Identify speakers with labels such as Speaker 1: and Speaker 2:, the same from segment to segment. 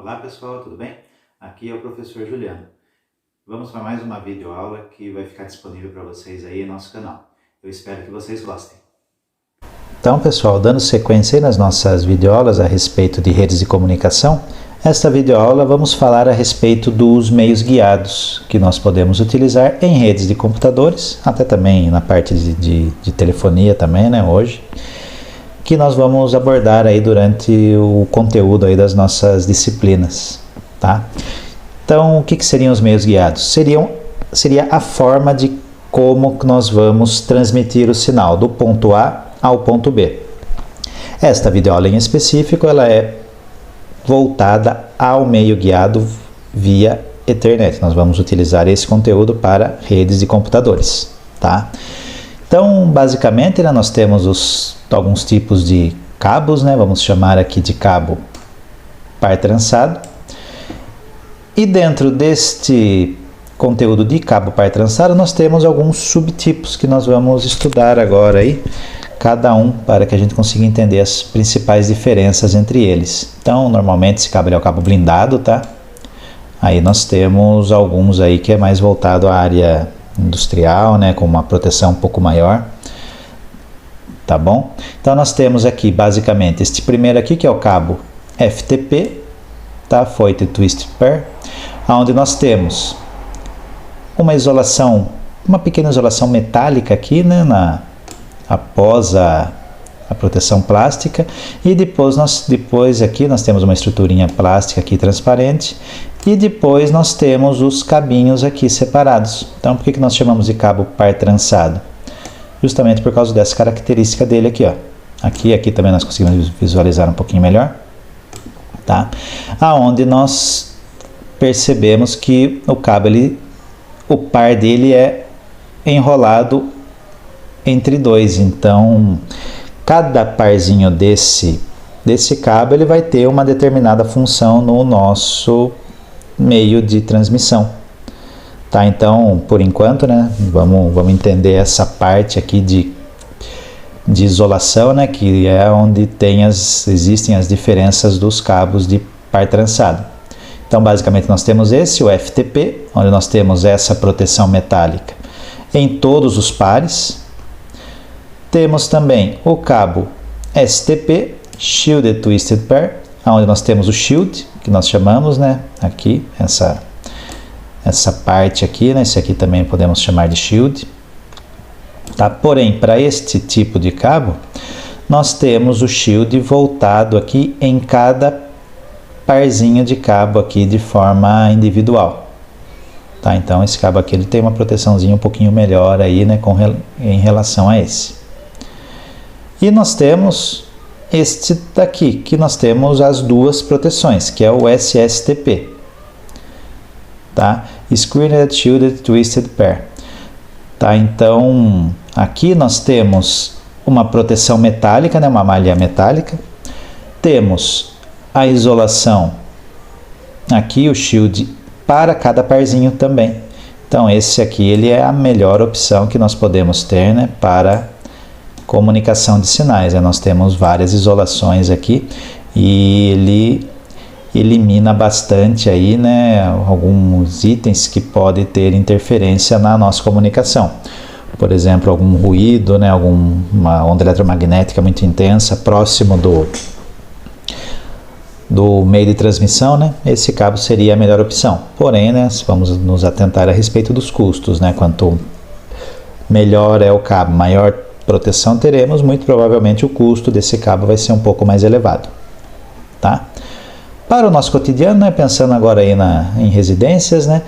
Speaker 1: Olá pessoal, tudo bem? Aqui é o professor Juliano. Vamos para mais uma videoaula que vai ficar disponível para vocês aí no nosso canal. Eu espero que vocês gostem. Então pessoal, dando sequência aí nas nossas videoaulas a respeito de redes de comunicação, esta videoaula vamos falar a respeito dos meios guiados que nós podemos utilizar em redes de computadores, até também na parte de telefonia também, né, hoje, que nós vamos abordar aí durante o conteúdo aí das nossas disciplinas, tá? Então, o que seriam os meios guiados? Seria a forma de como nós vamos transmitir o sinal do ponto A ao ponto B. Esta videoaula em específico, ela é voltada ao meio guiado via Ethernet. Nós vamos utilizar esse conteúdo para redes de computadores, tá? Então, basicamente, né, nós temos alguns tipos de cabos, né? Vamos chamar aqui de cabo par trançado. E dentro deste conteúdo de cabo par trançado, nós temos alguns subtipos que nós vamos estudar agora aí, cada um, para que a gente consiga entender as principais diferenças entre eles. Então, normalmente esse cabo é o cabo blindado, tá? Aí nós temos alguns aí que é mais voltado à área industrial, né, com uma proteção um pouco maior, tá bom? Então nós temos aqui basicamente este primeiro aqui, que é o cabo FTP, tá? Foil Twisted Pair, onde nós temos uma isolação, uma pequena isolação metálica aqui, né, após a proteção plástica, e depois aqui nós temos uma estruturinha plástica aqui transparente, e depois nós temos os cabinhos aqui separados. Então, por que nós chamamos de cabo par trançado? Justamente por causa dessa característica dele aqui, ó. Aqui também nós conseguimos visualizar um pouquinho melhor, tá? Aonde nós percebemos que o cabo, o par dele é enrolado entre dois. Então, cada parzinho desse cabo, ele vai ter uma determinada função no nosso meio de transmissão, tá? Então, por enquanto, né, vamos entender essa parte aqui de isolação, né, que é onde existem as diferenças dos cabos de par trançado. Então, basicamente, nós temos o FTP, onde nós temos essa proteção metálica em todos os pares. Temos também o cabo STP, Shielded Twisted Pair, onde nós temos o shield, que nós chamamos, né, aqui, essa parte aqui, né, esse aqui também podemos chamar de shield, tá? Porém, para este tipo de cabo, nós temos o shield voltado aqui em cada parzinho de cabo aqui de forma individual, tá? Então, esse cabo aqui ele tem uma proteçãozinha um pouquinho melhor aí, né, em relação a esse. E nós temos este daqui, que nós temos as duas proteções, que é o SSTP, tá? Screened Shielded Twisted Pair, tá? Então, aqui nós temos uma proteção metálica, né? Uma malha metálica. Temos a isolação aqui, o shield, para cada parzinho também. Então, esse aqui ele é a melhor opção que nós podemos ter, né, para comunicação de sinais, né? Nós temos várias isolações aqui e ele elimina bastante aí, né, alguns itens que podem ter interferência na nossa comunicação. Por exemplo, algum ruído, né, uma onda eletromagnética muito intensa próximo do meio de transmissão, né? Esse cabo seria a melhor opção. Porém, né, vamos nos atentar a respeito dos custos, né? Quanto melhor é o cabo, maior proteção teremos, muito provavelmente o custo desse cabo vai ser um pouco mais elevado, tá? Para o nosso cotidiano, né, pensando agora aí em residências, né,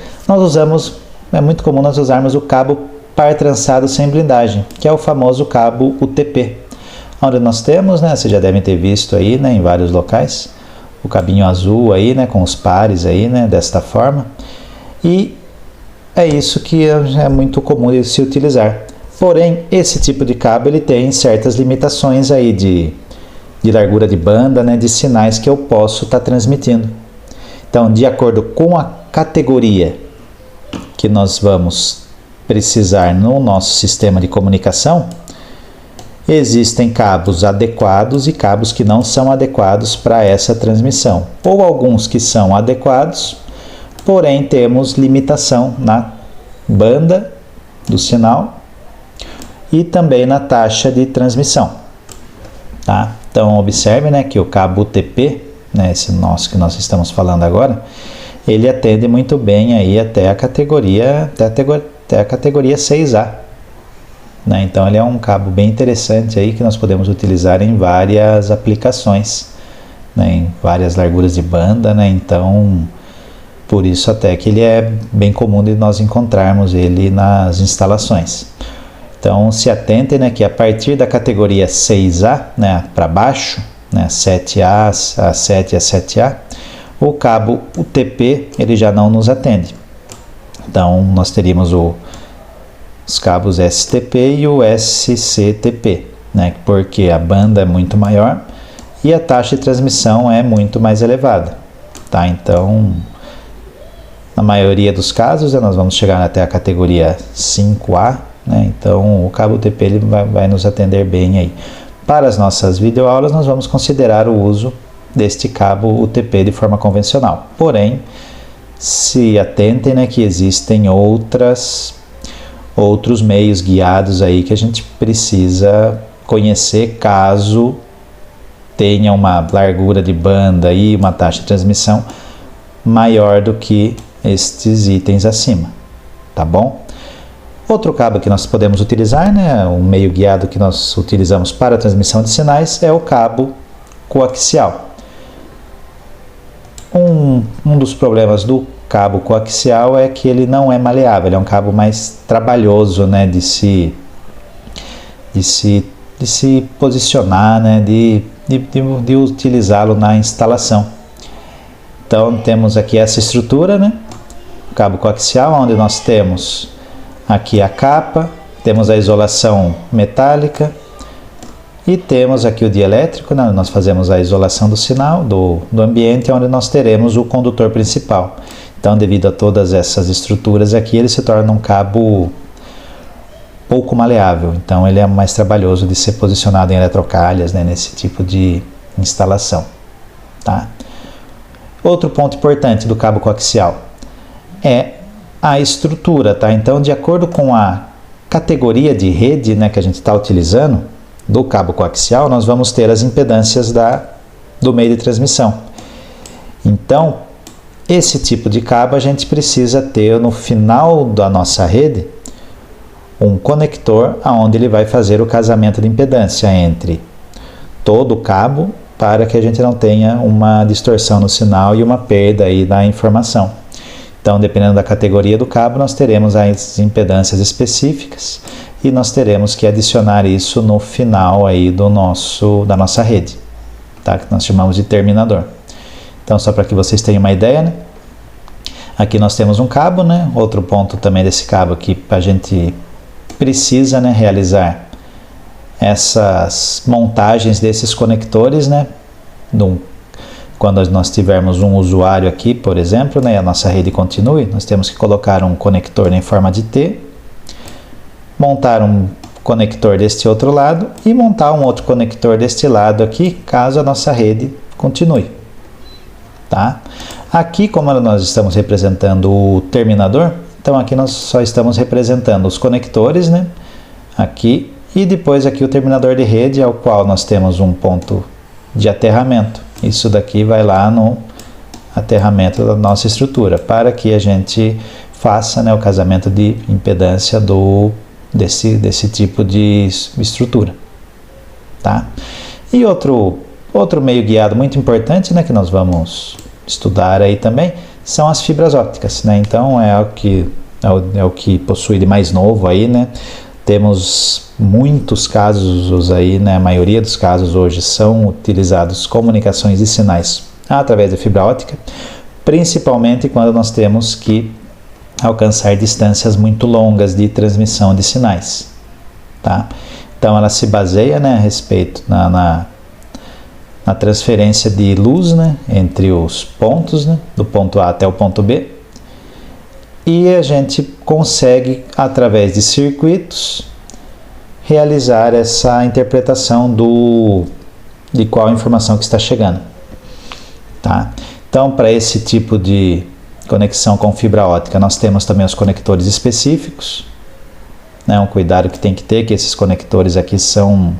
Speaker 1: é muito comum nós usarmos o cabo par trançado sem blindagem, que é o famoso cabo UTP, onde nós temos, né, vocês já devem ter visto aí, né, em vários locais, o cabinho azul aí, né, com os pares aí, né, desta forma, e é isso que é muito comum de se utilizar. Porém, esse tipo de cabo ele tem certas limitações aí de largura de banda, né, de sinais que eu posso estar transmitindo. Então, de acordo com a categoria que nós vamos precisar no nosso sistema de comunicação, existem cabos adequados e cabos que não são adequados para essa transmissão, ou alguns que são adequados, porém temos limitação na banda do sinal e também na taxa de transmissão, tá? Então observe, né, que o cabo UTP, né, esse nosso que nós estamos falando agora, ele atende muito bem aí até a categoria 6A, né? Então ele é um cabo bem interessante aí que nós podemos utilizar em várias aplicações, né, em várias larguras de banda, né? Então por isso até que ele é bem comum de nós encontrarmos ele nas instalações. Então se atentem, né, que a partir da categoria 6A, né, para baixo, né, 7A, A7 e A7A, o cabo UTP ele já não nos atende. Então nós teríamos os cabos STP e o SCTP, né, porque a banda é muito maior e a taxa de transmissão é muito mais elevada, tá? Então na maioria dos casos, né, nós vamos chegar até a categoria 5A, né? Então o cabo UTP ele vai nos atender bem aí. Para as nossas videoaulas nós vamos considerar o uso deste cabo UTP de forma convencional. Porém, se atentem, né, que existem outros meios guiados aí que a gente precisa conhecer caso tenha uma largura de banda e uma taxa de transmissão maior do que estes itens acima, tá bom? Outro cabo que nós podemos utilizar, né, um meio guiado que nós utilizamos para a transmissão de sinais é o cabo coaxial. Um dos problemas do cabo coaxial é que ele não é maleável, ele é um cabo mais trabalhoso, né, de se posicionar, né, de utilizá-lo na instalação. Então temos aqui essa estrutura, né, o cabo coaxial, onde nós temos aqui a capa, temos a isolação metálica e temos aqui o dielétrico, né? Nós fazemos a isolação do sinal, do ambiente, onde nós teremos o condutor principal. Então, devido a todas essas estruturas aqui, ele se torna um cabo pouco maleável. Então, ele é mais trabalhoso de ser posicionado em eletrocalhas, né? Nesse tipo de instalação, tá? Outro ponto importante do cabo coaxial é a estrutura, tá? Então, de acordo com a categoria de rede, né, que a gente está utilizando do cabo coaxial, nós vamos ter as impedâncias do meio de transmissão. Então, esse tipo de cabo a gente precisa ter no final da nossa rede um conector aonde ele vai fazer o casamento de impedância entre todo o cabo para que a gente não tenha uma distorção no sinal e uma perda aí da informação. Então, dependendo da categoria do cabo, nós teremos as impedâncias específicas e nós teremos que adicionar isso no final aí da nossa rede, tá? Que nós chamamos de terminador. Então, só para que vocês tenham uma ideia, né? Aqui nós temos um cabo, né? Outro ponto também desse cabo aqui, a gente precisa, né, realizar essas montagens desses conectores, né? Quando nós tivermos um usuário aqui, por exemplo, né, a nossa rede continue, nós temos que colocar um conector em forma de T, montar um conector deste outro lado e montar um outro conector deste lado aqui, caso a nossa rede continue, tá? Aqui, como nós estamos representando o terminador, então aqui nós só estamos representando os conectores, né, aqui, e depois aqui o terminador de rede, ao qual nós temos um ponto de aterramento. Isso daqui vai lá no aterramento da nossa estrutura, para que a gente faça, né, o casamento de impedância desse tipo de estrutura, tá? E outro meio guiado muito importante, né, que nós vamos estudar aí também, são as fibras ópticas, né? Então é o que possui de mais novo aí, né? Temos muitos casos aí, né? A maioria dos casos hoje são utilizados comunicações e sinais através da fibra óptica, principalmente quando nós temos que alcançar distâncias muito longas de transmissão de sinais, tá? Então ela se baseia, né, a respeito na transferência de luz, né, entre os pontos, né, do ponto A até o ponto B, e a gente consegue, através de circuitos, realizar essa interpretação de qual informação que está chegando. Tá? Então, para esse tipo de conexão com fibra ótica, nós temos também os conectores específicos, né? Um cuidado que tem que ter, que esses conectores aqui são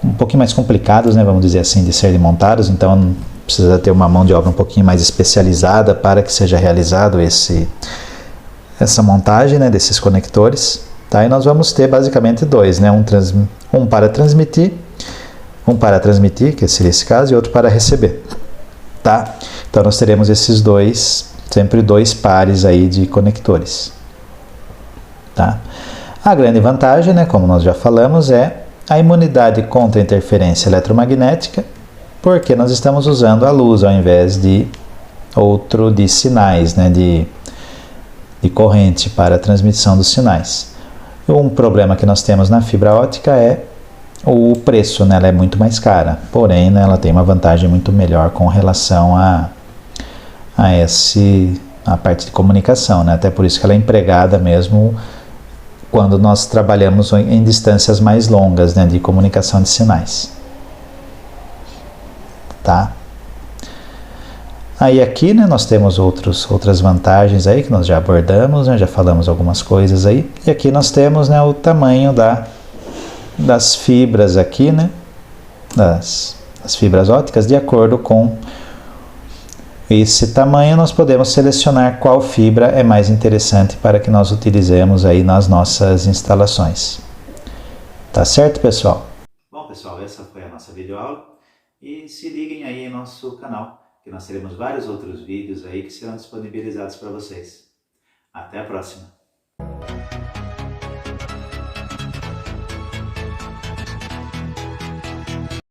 Speaker 1: um pouquinho mais complicados, né? Vamos dizer assim, de serem montados, então precisa ter uma mão de obra um pouquinho mais especializada para que seja realizado essa montagem, né, desses conectores. Tá? E nós vamos ter basicamente dois, né? Um para transmitir, que seria esse caso, e outro para receber. Tá? Então nós teremos esses dois, sempre dois pares aí de conectores. Tá? A grande vantagem, né, como nós já falamos, é a imunidade contra a interferência eletromagnética, porque nós estamos usando a luz ao invés de sinais, né, de corrente para a transmissão dos sinais. Um problema que nós temos na fibra ótica é o preço, né? Ela é muito mais cara, porém, né, ela tem uma vantagem muito melhor com relação a parte de comunicação, né? Até por isso que ela é empregada mesmo quando nós trabalhamos em distâncias mais longas, né, de comunicação de sinais. Tá? Aí aqui, né, nós temos outras vantagens aí que nós já abordamos, né, já falamos algumas coisas aí. E aqui nós temos, né, o tamanho das fibras aqui, né, das fibras ópticas. De acordo com esse tamanho, nós podemos selecionar qual fibra é mais interessante para que nós utilizemos aí nas nossas instalações. Tá certo, pessoal?
Speaker 2: Bom, pessoal, essa foi a nossa videoaula. E se liguem aí em nosso canal, que nós teremos vários outros vídeos aí que serão disponibilizados para vocês. Até a próxima!